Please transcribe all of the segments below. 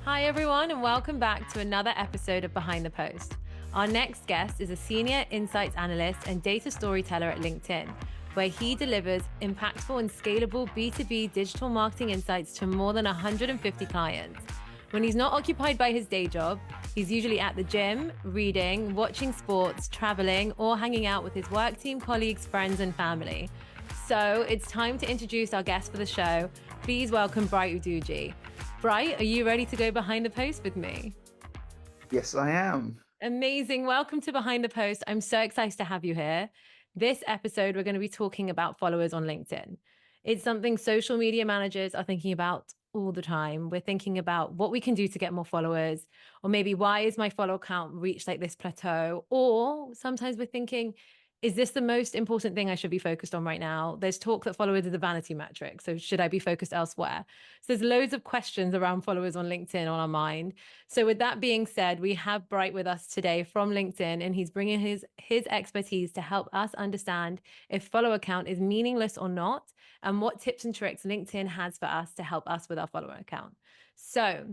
Hi, everyone, and welcome back to another episode of Behind the Post. Our next guest is a senior insights analyst and data storyteller at LinkedIn, where he delivers impactful and scalable B2B digital marketing insights to more than 150 clients. When he's not occupied by his day job, he's usually at the gym, reading, watching sports, traveling, or hanging out with his work team, colleagues, friends, and family. So it's time to introduce our guest for the show. Please welcome Bright Uduji. Bright, are you ready to go behind the post with me? Yes, I am. Amazing. Welcome to Behind the Post. I'm so excited to have you here. This episode, we're going to be talking about followers on LinkedIn. It's something social media managers are thinking about all the time. We're thinking about what we can do to get more followers, or maybe why is my follow count reached like this plateau? Or sometimes we're thinking, is this the most important thing I should be focused on right now? There's talk that followers is a vanity metric. So should I be focused elsewhere? So there's loads of questions around followers on LinkedIn on our mind. So with that being said, we have Bright with us today from LinkedIn, and he's bringing his expertise to help us understand if follower count is meaningless or not, and what tips and tricks LinkedIn has for us to help us with our follower account. So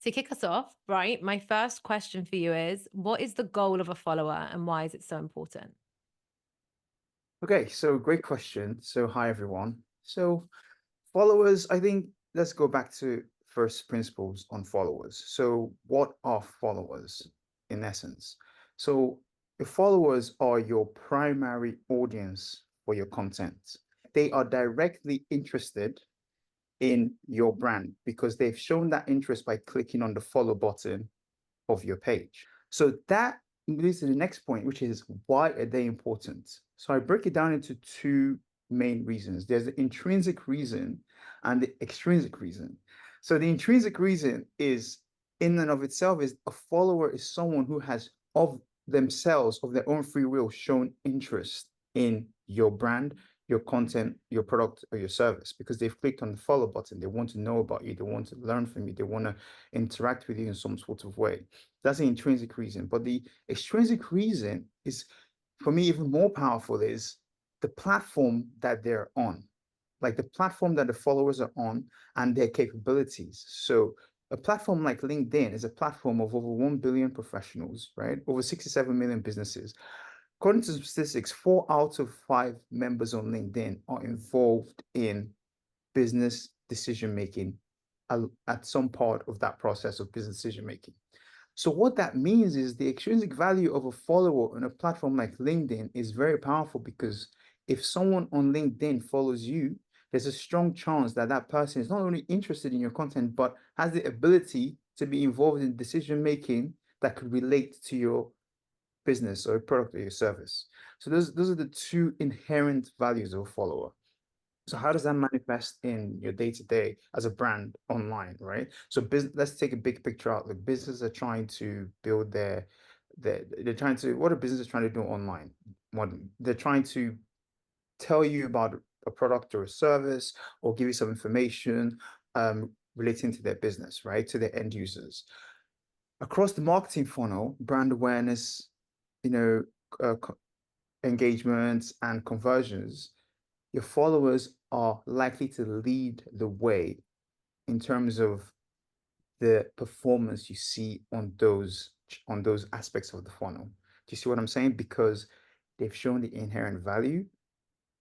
to kick us off, Bright, my first question for you is, what is the goal of a follower and why is it so important? Okay, so great question. So, hi everyone. So, followers, I think let's go back to first principles on followers. So, what are followers in essence? So, the followers are your primary audience for your content. They are directly interested in your brand because they've shown that interest by clicking on the follow button of your page. So that leads to the next point, which is why are they important? So I break it down into two main reasons. There's the intrinsic reason and the extrinsic reason. So the intrinsic reason is in and of itself is a follower is someone who has of themselves, of their own free will, shown interest in your brand, your content, your product, or your service because they've clicked on the follow button. They want to know about you. They want to learn from you. They want to interact with you in some sort of way. That's the intrinsic reason. But the extrinsic reason is, for me, even more powerful is the platform that they're on, like the platform that the followers are on and their capabilities. So a platform like LinkedIn is a platform of over 1 billion professionals, right? Over 67 million businesses. According to statistics, 4 out of 5 members on LinkedIn are involved in business decision making at some part of that process of business decision making. So what that means is the extrinsic value of a follower on a platform like LinkedIn is very powerful because if someone on LinkedIn follows you, there's a strong chance that that person is not only interested in your content, but has the ability to be involved in decision making that could relate to your business or product or your service. So those are the two inherent values of a follower. So how does that manifest in your day to day as a brand online, right? So let's take a big picture out. Like businesses are trying to build they're trying to what are businesses trying to do online? One, they're trying to tell you about a product or a service or give you some information relating to their business, right? To their end users. Across the marketing funnel, brand awareness, you know, uh, engagements and conversions, your followers are likely to lead the way in terms of the performance you see on those aspects of the funnel. Do you see what I'm saying? Because they've shown the inherent value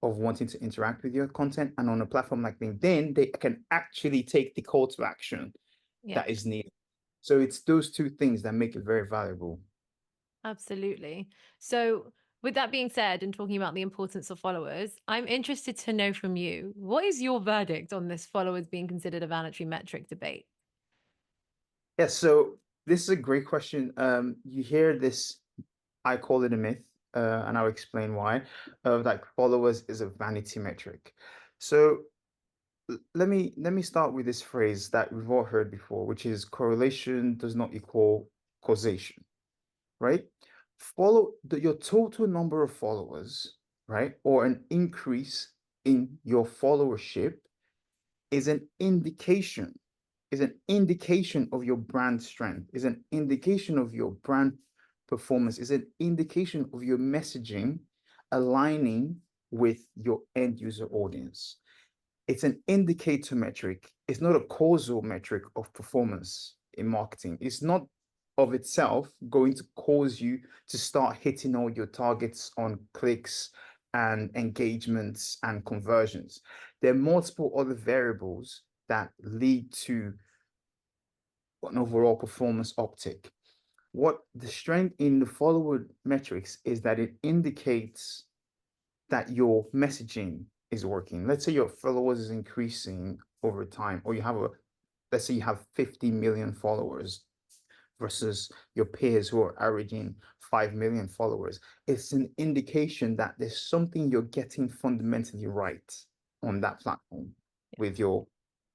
of wanting to interact with your content, and on a platform like LinkedIn, they can actually take the call to action Yeah. that is needed. So it's those two things that make it very valuable. Absolutely. So, with that being said, and talking about the importance of followers, I'm interested to know from you, what is your verdict on this followers being considered a vanity metric debate? Yeah, so this is a great question. You hear this, I call it a myth, and I'll explain why. Like followers is a vanity metric. So let me start with this phrase that we've all heard before, which is correlation does not equal causation, right? Your total number of followers, right, or an increase in your followership is an indication, is an indication of your brand strength, is an indication of your brand performance, is an indication of your messaging aligning with your end user audience. It's an indicator metric. It's not a causal metric of performance. in marketing. It's not of itself going to cause you to start hitting all your targets on clicks and engagements and conversions. There are multiple other variables that lead to an overall performance uptick. What the strength in the follower metrics is that it indicates that your messaging is working. Let's say your followers is increasing over time, or let's say you have 50 million followers versus your peers who are averaging 5 million followers. It's an indication that there's something you're getting fundamentally right on that platform with your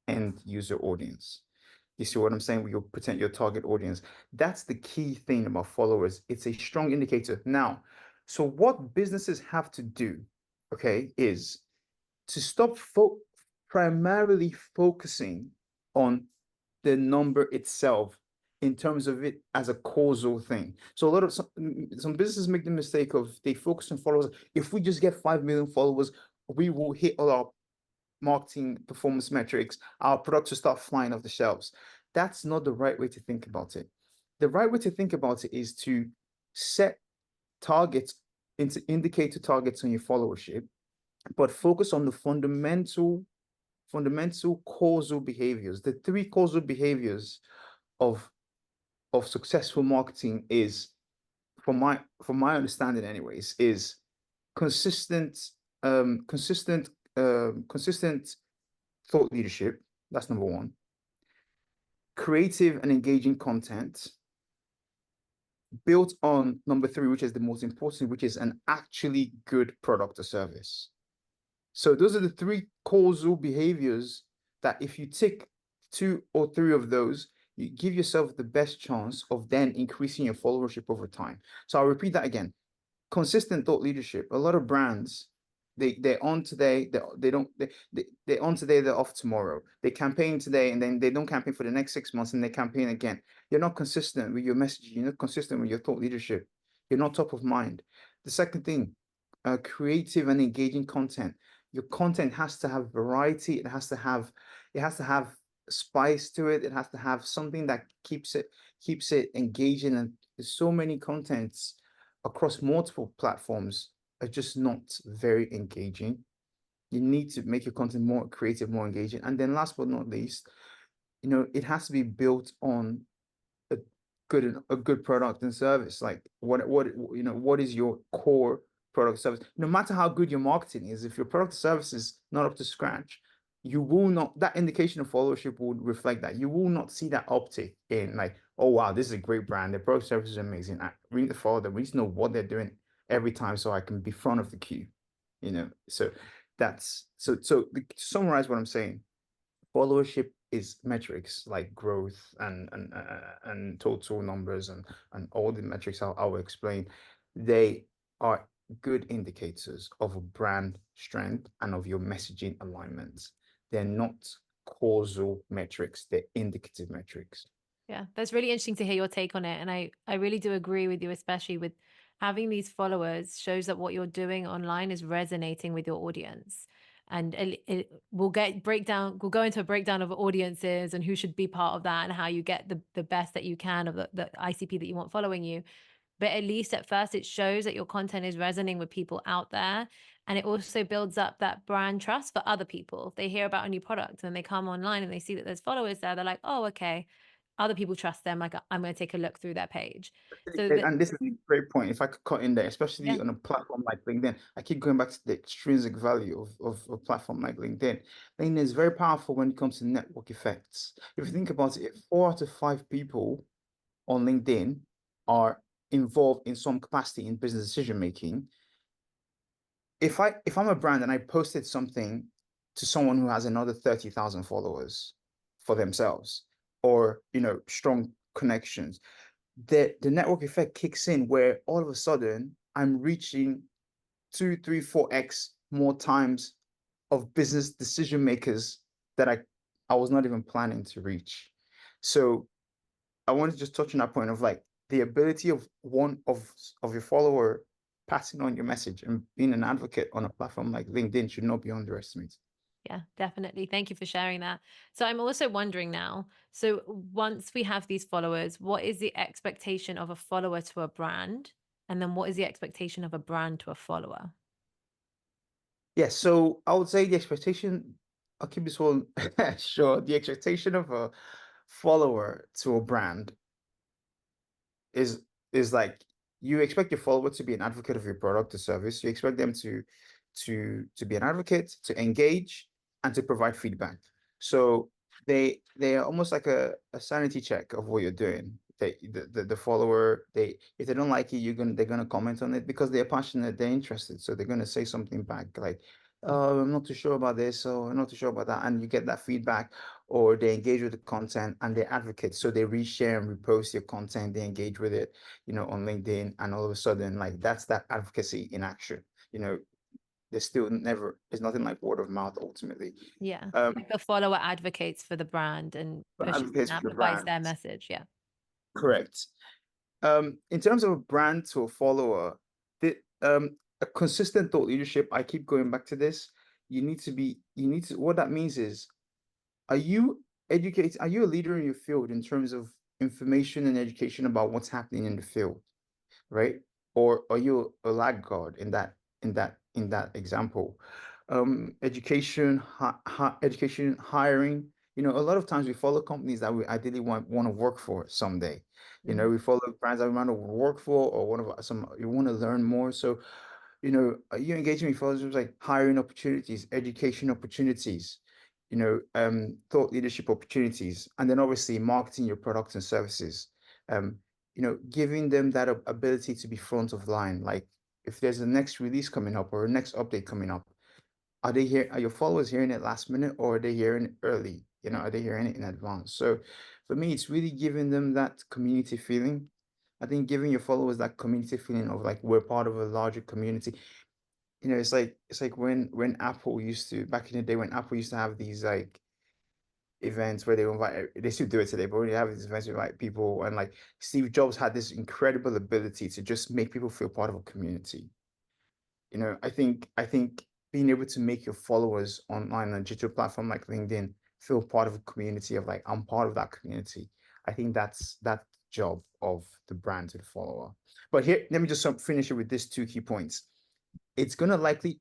end user audience. You see what I'm saying? With your target audience. That's the key thing about followers. It's a strong indicator. Now, so what businesses have to do, okay, is to stop primarily focusing on the number itself in terms of it as a causal thing. So a lot of some businesses make the mistake of they focus on followers. If we just get 5 million followers, we will hit all our marketing performance metrics. Our products will start flying off the shelves. That's not the right way to think about it. The right way to think about it is to set targets into indicator targets on your followership, but focus on the fundamental causal behaviors. The three causal behaviors of successful marketing is, from my understanding anyways, is consistent consistent thought leadership. That's number one. Creative and engaging content built on number three, which is the most important, which is an actually good product or service. So those are the three causal behaviors that if you tick 2 or 3 of those, you give yourself the best chance of then increasing your followership over time. So I'll repeat that again. Consistent thought leadership. A lot of brands, they're on today, they're on today, they're off tomorrow. They campaign today and then they don't campaign for the next 6 months and they campaign again. You're not consistent with your messaging. You're not consistent with your thought leadership. You're not top of mind. The second thing, creative and engaging content. Your content has to have variety. It has to have spice to it. It has to have something that keeps it engaging. And there's so many contents across multiple platforms are just not very engaging. You need to make your content more creative, more engaging. And then last but not least, it has to be built on a good product and service. Like what is your core product service? No matter how good your marketing is, if your product service is not up to scratch, you will not, that indication of followership would reflect that. You will not see that uptick in like, oh wow, this is a great brand. Their product service is amazing. We need to follow them. We need to know what they're doing every time so I can be front of the queue. So that's to summarize what I'm saying. Followership is metrics like growth and total numbers and all the metrics I'll explain. They are good indicators of a brand strength and of your messaging alignments. They're not causal metrics, they're indicative metrics. Yeah, that's really interesting to hear your take on it. And I really do agree with you, especially with having these followers shows that what you're doing online is resonating with your audience. And we'll go into a breakdown of audiences and who should be part of that and how you get the best that you can of the ICP that you want following you. But at least at first, it shows that your content is resonating with people out there. And it also builds up that brand trust for other people. If they hear about a new product and they come online and they see that there's followers there, they're like, oh, okay. Other people trust them. Like, I'm going to take a look through their page. So that, And this is a great point. If I could cut in there, especially yeah. on a platform like LinkedIn, I keep going back to the extrinsic value of a platform like LinkedIn. LinkedIn is very powerful when it comes to network effects. If you think about it, if 4 out of 5 people on LinkedIn are involved in some capacity in business decision making, if I'm a brand and I posted something to someone who has another 30,000 followers for themselves, or strong connections, the network effect kicks in where all of a sudden I'm reaching 2, 3, 4x more times of business decision makers that I was not even planning to reach. So I wanted to just touch on that point of like the ability of one of your follower passing on your message and being an advocate on a platform like LinkedIn should not be underestimated. Yeah, definitely. Thank you for sharing that. So I'm also wondering now, so once we have these followers, what is the expectation of a follower to a brand? And then what is the expectation of a brand to a follower? Yes, so I would say the expectation, I'll keep this one short. The expectation of a follower to a brand is is like you expect your follower to be an advocate of your product or service. You expect them to be an advocate, to engage, and to provide feedback. So they are almost like a sanity check of what you're doing. The follower, they if they don't like it, they're gonna comment on it because they're passionate, they're interested. So they're gonna say something back like, oh, I'm not too sure about this, or I'm not too sure about that. And you get that feedback, or they engage with the content and they advocate. So they reshare and repost your content, they engage with it, on LinkedIn, and all of a sudden, like that's that advocacy in action. You know, there's nothing like word of mouth ultimately. Yeah. Um, Like the follower advocates for the brand and but pushes and advocates for the amplifies brand, their message. Yeah. correct. In terms of a brand to a follower, the a consistent thought leadership, I keep going back to this. What that means is, are you are you a leader in your field in terms of information and education about what's happening in the field? Right? Or are you a laggard in that example? Education, hiring. A lot of times we follow companies that we ideally want to work for someday. Mhm. We follow brands that we want to work for, or one of some you want to learn more. So, are you engaging with follows like hiring opportunities, education opportunities, thought leadership opportunities, and then obviously marketing your products and services. Um, giving them that ability to be front of line. Like if there's a next release coming up or a next update coming up, are your followers hearing it last minute, or are they hearing it early? Are they hearing it in advance? So for me, it's really giving them that community feeling. I think giving your followers that community feeling of like we're part of a larger community. It's like when Apple used to back in the day when Apple used to have these like events where they still do it today, but when they have these events with like people, and like Steve Jobs had this incredible ability to just make people feel part of a community. I think being able to make your followers online on a digital platform like LinkedIn feel part of a community of like I'm part of that community. I think that's job of the brand to the follower. But here, let me just finish it with these two key points. It's gonna likely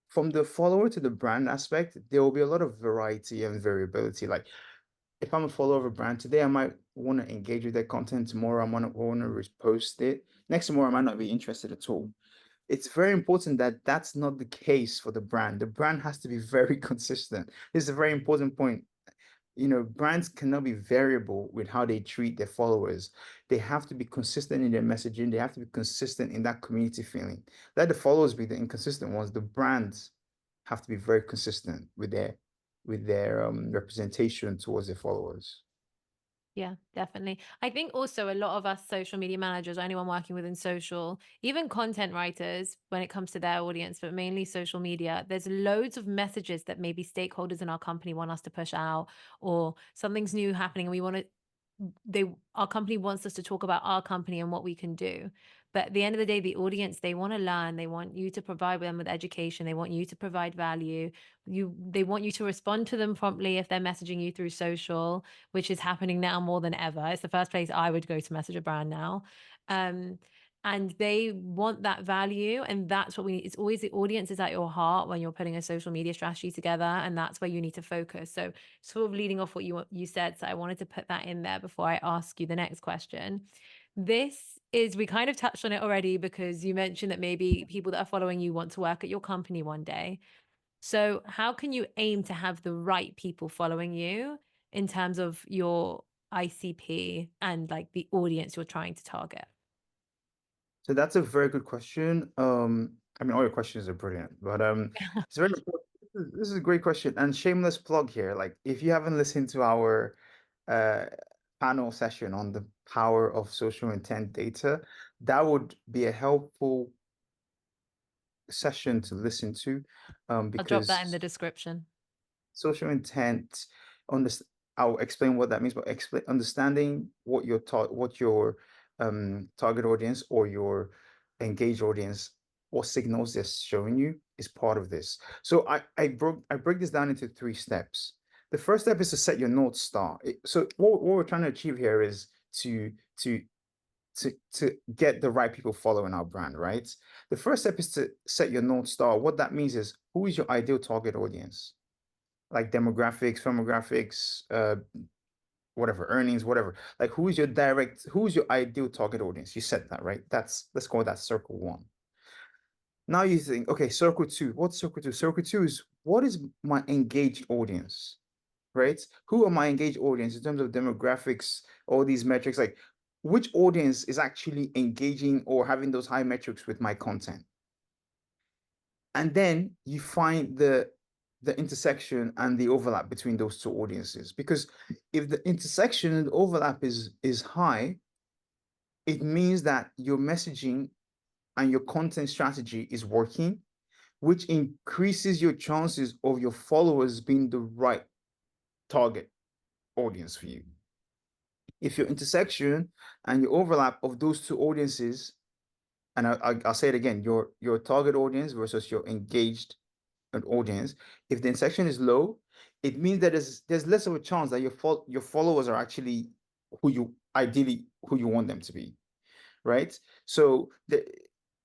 from the follower to the brand aspect, there will be a lot of variety and variability. Like if I'm a follower of a brand today, I might want to engage with their content. Tomorrow, I want to repost it. Next tomorrow, I might not be interested at all. It's very important that that's not the case for the brand. The brand has to be very consistent. This is a very important point. Brands cannot be variable with how they treat their followers. They have to be consistent in their messaging. They have to be consistent in that community feeling. Let the followers be the inconsistent ones. The brands have to be very consistent with their representation towards their followers. Yeah, definitely. I think also a lot of us social media managers, or anyone working within social, even content writers, when it comes to their audience, but mainly social media, there's loads of messages that maybe stakeholders in our company want us to push out, or something's new happening and we want to our company wants us to talk about our company and what we can do. But at the end of the day, the audience, they want to learn, they want you to provide them with education, they want you to provide value, they want you to respond to them promptly if they're messaging you through social, which is happening now more than ever. It's the first place I would go to message a brand now. Um, and they want that value. And that's what we need. It's always the audience is at your heart when you're putting a social media strategy together. And that's where you need to focus. So, sort of leading off what you said. So, I wanted to put that in there before I ask you the next question. We kind of touched on it already because you mentioned that maybe people that are following you want to work at your company one day. So, how can you aim to have the right people following you in terms of your ICP and like the audience you're trying to target? So that's a very good question. I mean, all your questions are brilliant, but it's very important. This is a great question, and shameless plug here. Like, if you haven't listened to our uh panel session on the power of social intent data, that would be a helpful session to listen to, I'll drop that in because the description. social intent, on this, I'll explain what that means, but explain understanding what your target audience or your engaged audience, what signals they're showing you is part of this. So I break this down into three steps. The first step is to set your North Star. So what we're trying to achieve here is to to to get the right people following our brand, right? The first step is to set your North Star. What that means is, who is your ideal target audience? Like demographics, firmographics, whatever, earnings, whatever. Like who is your ideal target audience? You set that, right? Let's call that circle one. Now you think, okay, circle two. What's circle two? Circle two is, what is my engaged audience, right? Who are my engaged audience in terms of demographics, all these metrics? Like, which audience is actually engaging or having those high metrics with my content? And then you find the intersection and the overlap between those two audiences. Because if the intersection and overlap is high, it means that your messaging and your content strategy is working, which increases your chances of your followers being the right target audience for you. If your intersection and your overlap of those two audiences, and I'll say it again, your target audience versus your engaged an audience, if the intersection is low, it means that there's less of a chance that your followers are actually who you want them to be, right? So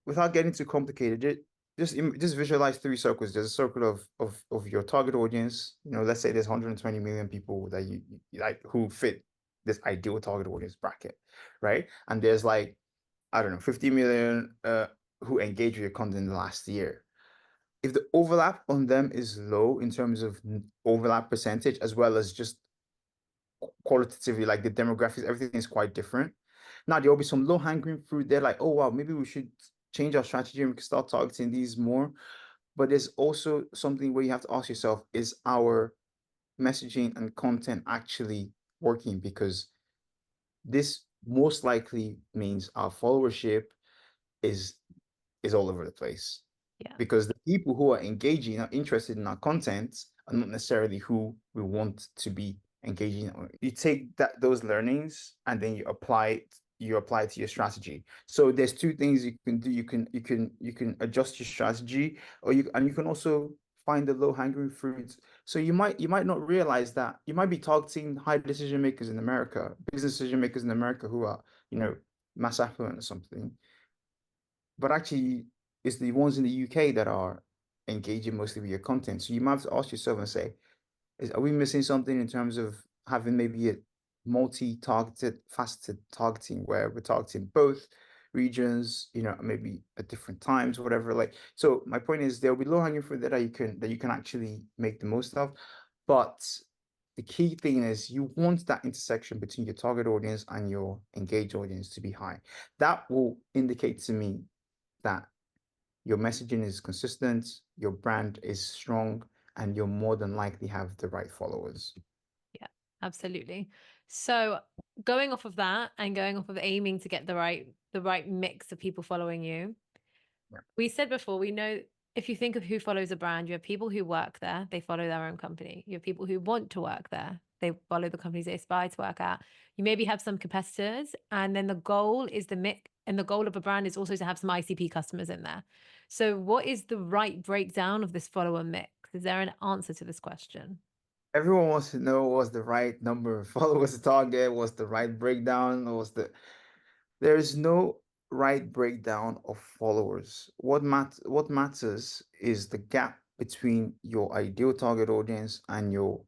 without getting too complicated, just visualize three circles. There's a circle of your target audience. Let's say there's 120 million people that you like who fit this ideal target audience bracket, right? And there's like, I don't know, 50 million who engaged with your content in the last year. If the overlap on them is low in terms of overlap percentage, as well as just qualitatively, like the demographics, everything is quite different. Now, there will be some low hanging fruit. They're like, oh, wow, maybe we should change our strategy and we can start targeting these more. But there's also something where you have to ask yourself, is our messaging and content actually working? Because this most likely means our followership is is all over the place, Yeah. because the people who are engaging are interested in our content are not necessarily who we want to be engaging. You take those learnings and then you apply it to your strategy. So there's two things you can do. You can adjust your strategy, or you can also find the low hanging fruits. So you might not realize that you might be targeting high decision makers in America, business decision makers in America who are, mass affluent or something, but actually it's the ones in the UK that are engaging mostly with your content. So you might have to ask yourself and say, are we missing something in terms of having maybe a multi-targeted, faceted targeting where we're targeting both regions, maybe at different times, whatever. Like, so my point is there'll be low-hanging fruit that you can actually make the most of. But the key thing is you want that intersection between your target audience and your engaged audience to be high. That will indicate to me that your messaging is consistent, your brand is strong, and you'll more than likely have the right followers. Yeah, absolutely. So going off of that and going off of aiming to get the right mix of people following you, Yeah. we said before, we know if you think of who follows a brand, you have people who work there, they follow their own company. You have people who want to work there, they follow the companies they aspire to work at. You maybe have some competitors, and then the goal is the mix. And the goal of a brand is also to have some ICP customers in there. So, what is the right breakdown of this follower mix? Is there an answer to this question? Everyone wants to know what's the right number of followers to target, what's the right breakdown, there is no right breakdown of followers. What matters is the gap between your ideal target audience and your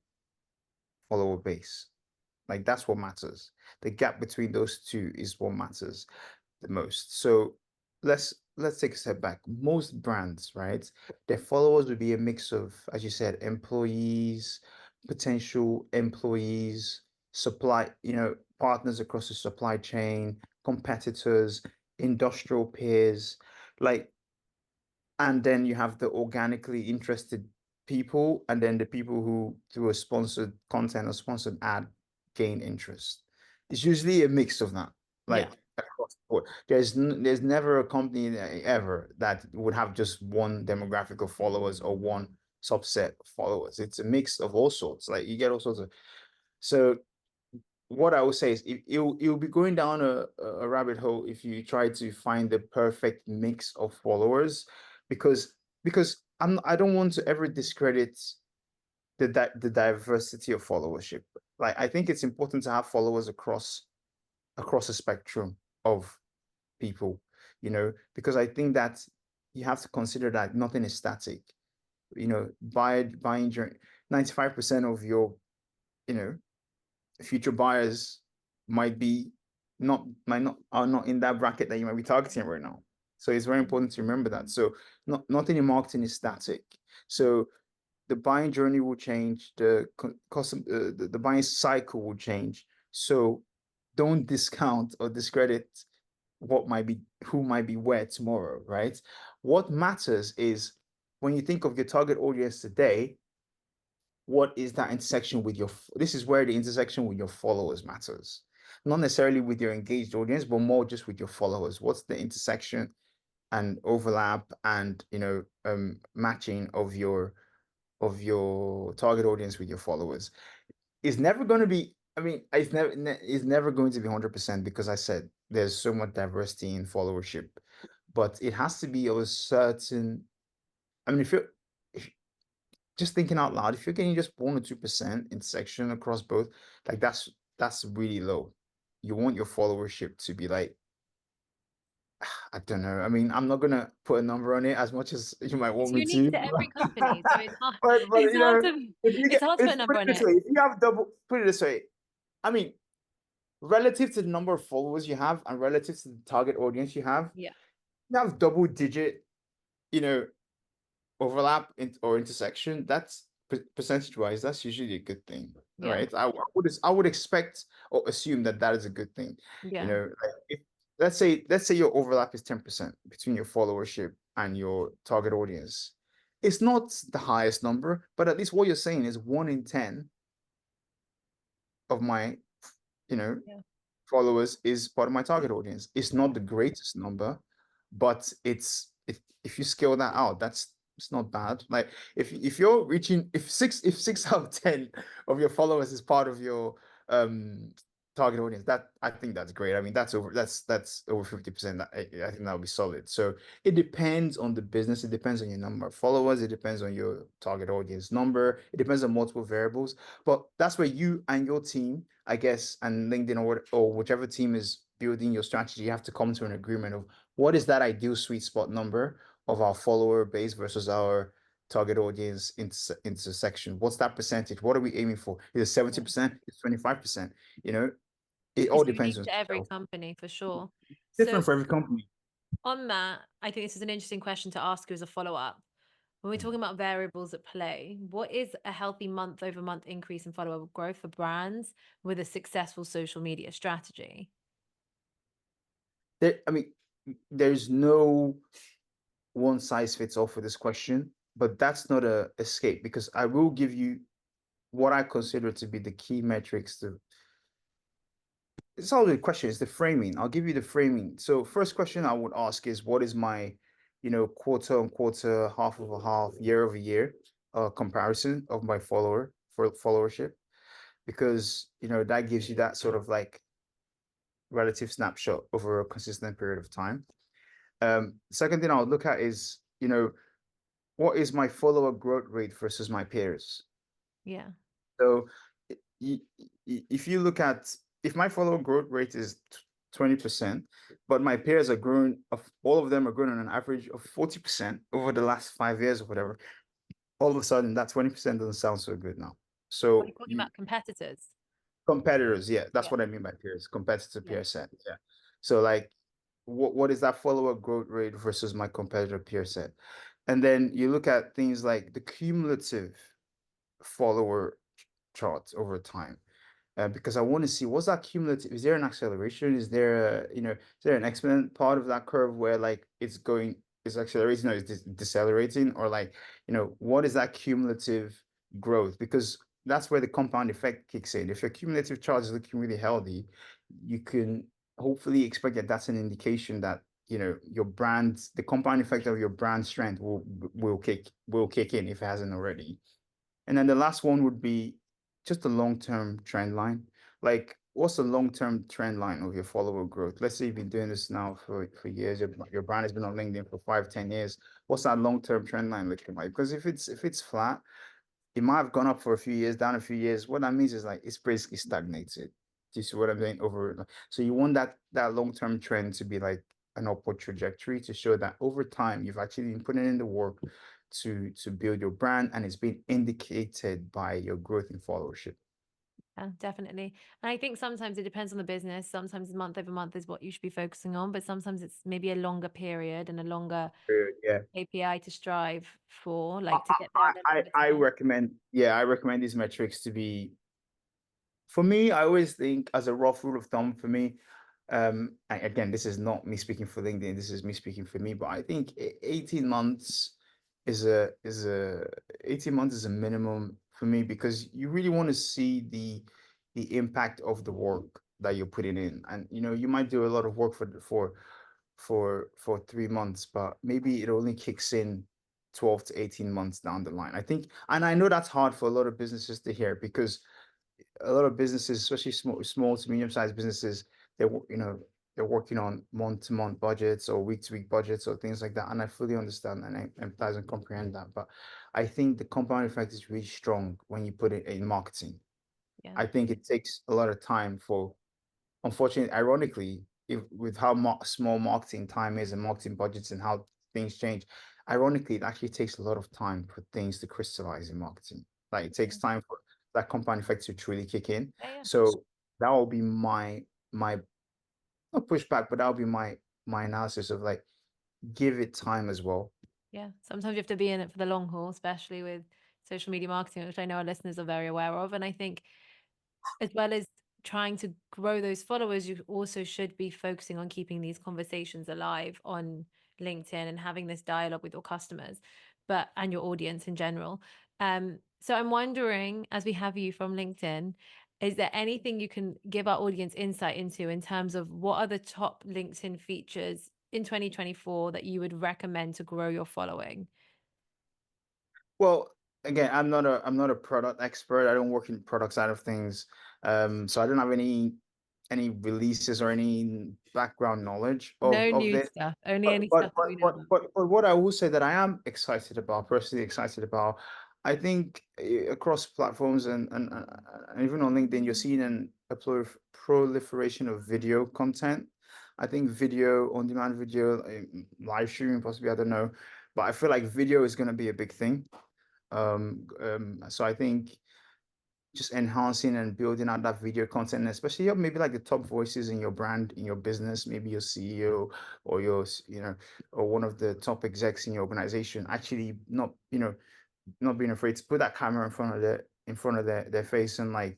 follower base. Like, that's what matters. The gap between those two is what matters the most. So let's take a step back. Most brands, right? Their followers would be a mix of, as you said, employees, potential employees, partners across the supply chain, competitors, industrial peers. Like, and then you have the organically interested people, and then the people who, through a sponsored content or sponsored ad, gain interest. It's usually a mix of that, Yeah. like across the board. There's never a company ever that would have just one demographic of followers or one subset of followers. It's a mix of all sorts. Like, you get all sorts of. So what I would say is, you'll be going down a rabbit hole if you try to find the perfect mix of followers, because I don't want to ever discredit the diversity of followership. Like I think it's important to have followers across a spectrum of people, because I think that you have to consider that nothing is static. Buying during 95% of your, you know, future buyers might be might not are not in that bracket that you might be targeting right now. So it's very important to remember that. So nothing in marketing is static. So the buying journey will change, the buying cycle will change. So don't discount or discredit who might be where tomorrow, right? What matters is when you think of your target audience today, what is that intersection with this is where the intersection with your followers matters. Not necessarily with your engaged audience, but more just with your followers. What's the intersection and overlap and matching of your target audience with your followers? It's never going to be, I mean, it's never going to be 100% because I said there's so much diversity in followership, but it has to be of a certain, I mean, if just thinking out loud, if you're getting just 1 or 2% intersection across both, like that's really low. You want your followership to be like, I don't know. I mean, I'm not gonna put a number on it as much as you might It's want me unique to. to every company, so it's hard. But It's hard to. It's hard to put a put number it on this it. way, if you have double, put it this way. I mean, relative to the number of followers you have and relative to the target audience Yeah, you have double digit, you know, overlap or intersection. That's percentage wise, that's usually a good thing, yeah, right? I would expect or assume that that is a good thing. yeah, Like if let's say your overlap is 10% between your followership and your target audience. It's not the highest number, but at least what you're saying is 1 in 10 of my, you know, yeah. followers is part of my target audience. It's not the greatest number, but if you scale that out, it's not bad. Like if you're reaching if six out of 10 of your followers is part of your target audience, that I think that's great. I mean that's over 50%. I think that would be solid. So it depends on the business, it depends on your number of followers, it depends on your target audience number, it depends on multiple variables. But that's where you and your team, I guess, and LinkedIn or whichever team is building your strategy, you have to come to an agreement of what is that ideal sweet spot number of our follower base versus our target audience intersection. What's that percentage? What are we aiming for? Is it Yeah. 70%? It's 25%. You know, it all It's depends unique on to every scale. company for sure. So Different for every company. on that, I think this is an interesting question to ask you as a follow-up. When we're talking about variables at play, what is a healthy month-over-month increase in follower growth for brands with a successful social media strategy? I mean, there's no one size fits all for this question, but that's not a escape because I will give you what I consider to be the key metrics to. It's all the question. It's the framing. I'll give you the framing. So first question I would ask is what is my, quarter on quarter, half of a half, year over year, comparison of my followership, because that gives you that sort of like relative snapshot over a consistent period of time. Second thing I would look at is, what is my follower growth rate versus my peers? Yeah. So if you look at if my follower growth rate is 20%, but my peers are growing, all of them are growing on an average of 40% over the last 5 years or whatever, all of a sudden that 20% doesn't sound so good now. Are you So talking about competitors? competitors, yeah, that's Yeah. what I mean by peers, competitor Yeah. peer set. Yeah. So like what is that follower growth rate versus my competitor peer set? And then you look at things like the cumulative follower charts over time, because I want to see what's that cumulative. Is there an acceleration? Is there is there an exponent part of that curve where like it's accelerating or it's decelerating, or like, what is that cumulative growth? Because that's where the compound effect kicks in. If your cumulative chart is looking really healthy, you can hopefully expect that that's an indication that your brand, the compound effect of your brand strength will kick in if it hasn't already. And then the last one would be just a long-term trend line. Like what's the long-term trend line of your follower growth? Let's say you've been doing this now for years. Your brand has been on LinkedIn for 5, 10 years. What's that long-term trend line looking like? Because if it's flat, it might have gone up for a few years, down a few years. What that means is like it's basically stagnated. Do you see what I'm saying? Over so you want that long-term trend to be like an upward trajectory to show that over time you've actually been putting in the work to build your brand and it's been indicated by your growth in followership. Yeah, definitely. And I think sometimes it depends on the business. Sometimes month over month is what you should be focusing on, but sometimes it's maybe a longer period and a longer Yeah. KPI to strive for, I, like to get there in the longer I term. recommend, yeah, I recommend these metrics to be, for me, I always think as a rough rule of thumb for me, again, this is not me speaking for LinkedIn, this is me speaking for me, but I think 18 months is a 18 months is a minimum for me because you really want to see the impact of the work that you're putting in. And you might do a lot of work for 3 months, but maybe it only kicks in 12 to 18 months down the line. I think, and I know that's hard for a lot of businesses to hear because a lot of businesses, especially small to medium-sized businesses, they're working on month-to-month budgets or week-to-week budgets or things like that. And I fully understand and I empathize and comprehend that. But I think the compound effect is really strong when you put it in marketing. Yeah. I think it takes a lot of time for, unfortunately, ironically, if with how small marketing time is and marketing budgets and how things change, ironically, it actually takes a lot of time for things to crystallize in marketing. Like it takes Yeah. time for that compound effect to truly kick in. Yeah. Yeah. So that will be my not pushback, but that'll be my analysis of like give it time as well. Yeah. Sometimes you have to be in it for the long haul, especially with social media marketing, which I know our listeners are very aware of. And I think as well as trying to grow those followers, you also should be focusing on keeping these conversations alive on LinkedIn and having this dialogue with your customers, but and your audience in general. So I'm wondering, as we have you from LinkedIn, is there anything you can give our audience insight into in terms of what are the top LinkedIn features in 2024 that you would recommend to grow your following? Well, again, I'm not a product expert. I don't work in product side of things. So I don't have any releases or any background knowledge No of new this. stuff, only But any but stuff that but we know but about. but, what I will say that I am excited about, personally excited about, I think across platforms and even on LinkedIn, you're seeing a proliferation of video content. I think video, on-demand video, live streaming possibly, I don't know, but I feel like video is going to be a big thing. So I think just enhancing and building out that video content, and especially maybe like the top voices in your brand, in your business, maybe your CEO or or one of the top execs in your organization, actually not being afraid to put that camera in front of their face and like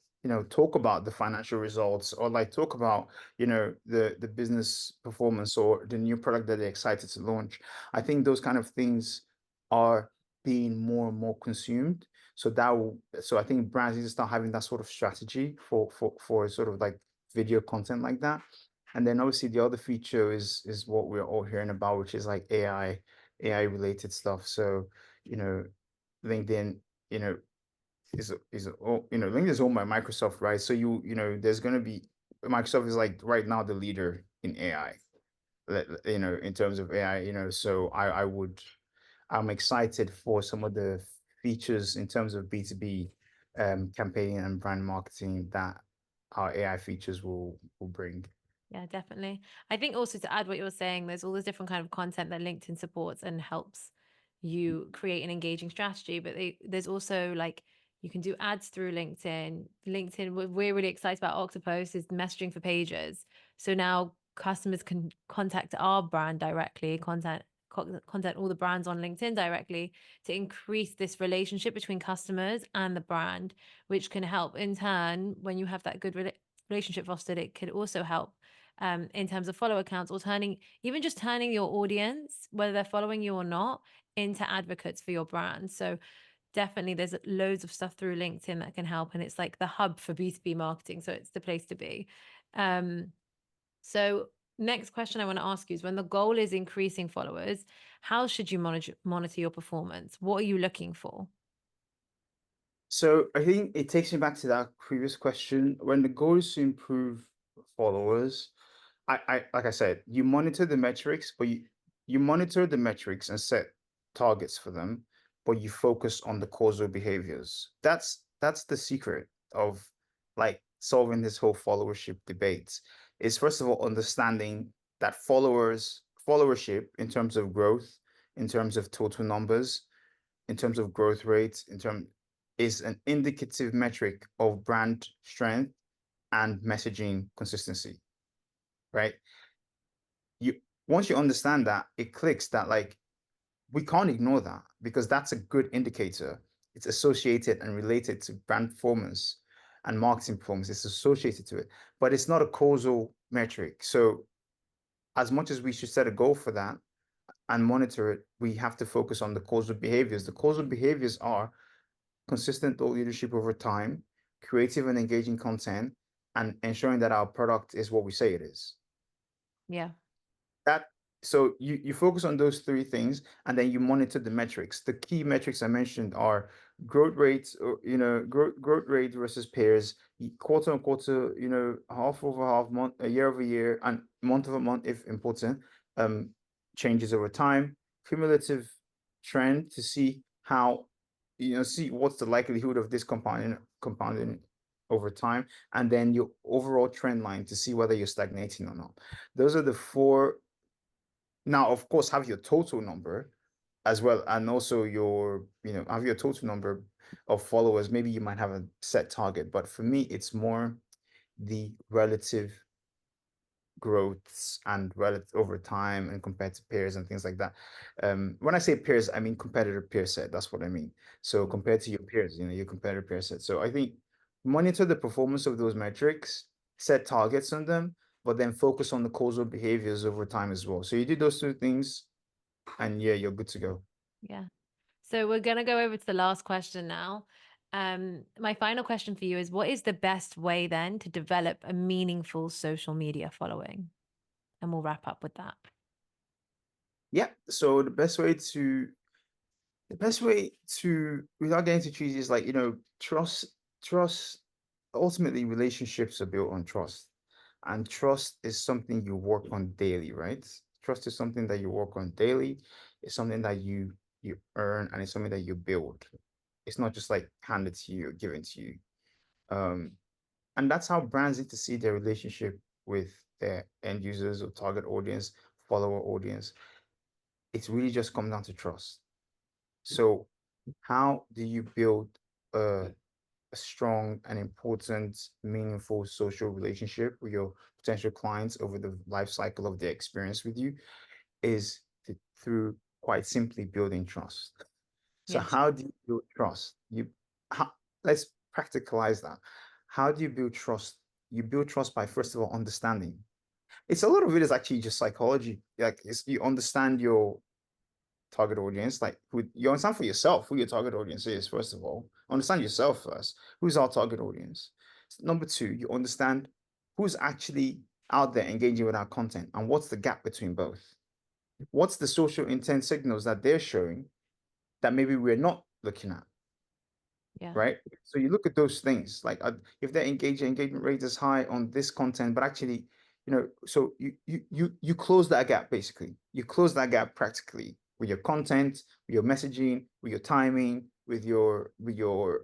talk about the financial results or like talk about the business performance or the new product that they're excited to launch. I think those kind of things are being more and more consumed. So I think brands need to start having that sort of strategy for sort of like video content like that. And then obviously the other feature is what we're all hearing about, which is like AI related stuff. So you know LinkedIn, you know, LinkedIn is owned by Microsoft, right? So there's gonna be Microsoft is like right now the leader in AI, in terms of AI, so I'm excited for some of the features in terms of B2B campaigning and brand marketing that our AI features will bring. Yeah, definitely. I think also to add what you're saying, there's all this different kind of content that LinkedIn supports and helps you create an engaging strategy. But there's also like you can do ads through LinkedIn. LinkedIn, what we're really excited about Octopus is messaging for pages. So now customers can contact our brand directly, contact all the brands on LinkedIn directly to increase this relationship between customers and the brand, which can help in turn when you have that good relationship fostered. It could also help in terms of follower accounts or even just turning your audience, whether they're following you or not, into advocates for your brand. So definitely there's loads of stuff through LinkedIn that can help. And it's like the hub for B2B marketing. So it's the place to be. Um, so next question I want to ask you is when the goal is increasing followers, how should you monitor your performance? What are you looking for? So I think it takes me back to that previous question. When the goal is to improve followers, I like I said, you monitor the metrics, but you monitor the metrics and set targets for them, but you focus on the causal behaviors. That's the secret of like solving this whole followership debate. Is first of all understanding that followership in terms of growth, in terms of total numbers, in terms of growth rates, in term is an indicative metric of brand strength and messaging consistency, right? You Once you understand that, it clicks that like we can't ignore that because that's a good indicator. It's associated and related to brand performance and marketing performance. It's associated to it, but it's not a causal metric. So as much as we should set a goal for that and monitor it, we have to focus on the causal behaviors. The causal behaviors are consistent thought leadership over time, creative and engaging content, and ensuring that our product is what we say it is. Yeah. That so you focus on those three things and then you monitor the metrics. The key metrics I mentioned are growth rates, or growth rate versus peers, quarter on quarter, half over half, month, year over year, and month over month if important. Um, Changes over time, cumulative trend to see how see what's the likelihood of this compounding over time, and then your overall trend line to see whether you're stagnating or not. Those are the four. Now, of course, have your total number as well, and also have your total number of followers. Maybe you might have a set target, but for me, it's more the relative growths and relative over time and compared to peers and things like that. When I say peers, I mean competitor peer set. That's what I mean. So compared to your peers, your competitor peer set. So I think monitor the performance of those metrics, set targets on them, but then focus on the causal behaviors over time as well. So you do those two things, and yeah, you're good to go. Yeah. So we're going to go over to the last question now. My final question for you is, what is the best way then to develop a meaningful social media following? And we'll wrap up with that. Yeah. So the best way to without getting too cheesy is like, trust. Ultimately, relationships are built on trust. And trust is something you work on daily, right? Trust is something that you work on daily. It's something that you earn, and it's something that you build. It's not just like handed to you or given to you. Um, and that's how brands need to see their relationship with their end users or target audience, follower audience. It's really just come down to trust. So, how do you build a strong and important, meaningful social relationship with your potential clients over the life cycle of their experience with you? Through quite simply building trust. So, Yeah. how do you build trust? How, let's practicalize that. How do you build trust? You build trust by first of all understanding. It's a lot of it is actually just psychology. Like you understand your target audience, like who you understand for yourself who your target audience is, first of all. Understand yourself first. Who's our target audience? Number two, you understand who's actually out there engaging with our content and what's the gap between both. What's the social intent signals that they're showing that maybe we're not looking at, Yeah. right? So you look at those things, like if their engagement rate is high on this content, but actually, so you close that gap basically. You close that gap practically with your content, with your messaging, with your timing, with your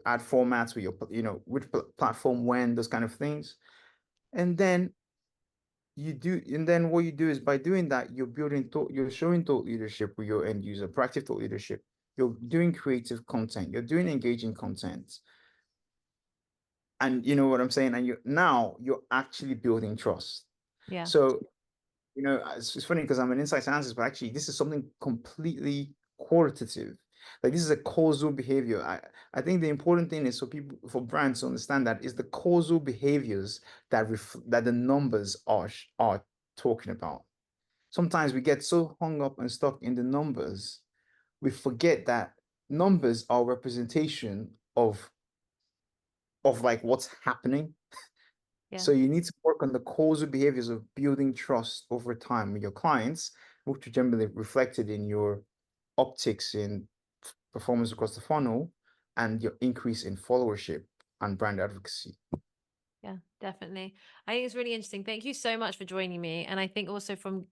ad formats, with your which platform when, those kind of things, and then what you do is by doing that, you're showing thought leadership with your end user, proactive thought leadership. You're doing creative content, you're doing engaging content, and you know what I'm saying, and you're actually building trust. Yeah. So it's funny because I'm an insights analyst, but actually this is something completely qualitative. Like this is a causal behavior. I think the important thing is for brands to understand that is the causal behaviors that the numbers are talking about. Sometimes we get so hung up and stuck in the numbers, we forget that numbers are representation of like what's happening. Yeah. So you need to work on the causal behaviors of building trust over time with your clients, which are generally reflected in your optics in performance across the funnel, and your increase in followership and brand advocacy. Yeah, definitely. I think it's really interesting. Thank you so much for joining me. And I think also from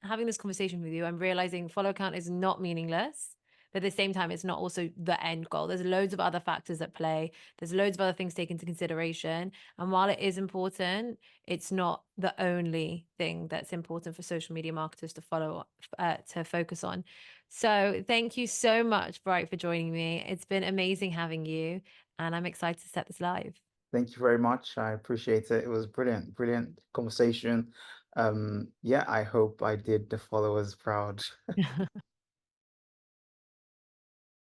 having this conversation with you, I'm realizing follow count is not meaningless, but at the same time, it's not also the end goal. There's loads of other factors at play. There's loads of other things taken into consideration. And while it is important, it's not the only thing that's important for social media marketers to follow, to focus on. So thank you so much, Bright, for joining me. It's been amazing having you. And I'm excited to set this live. Thank you very much. I appreciate it. It was brilliant, brilliant conversation. Yeah, I hope I did the followers proud.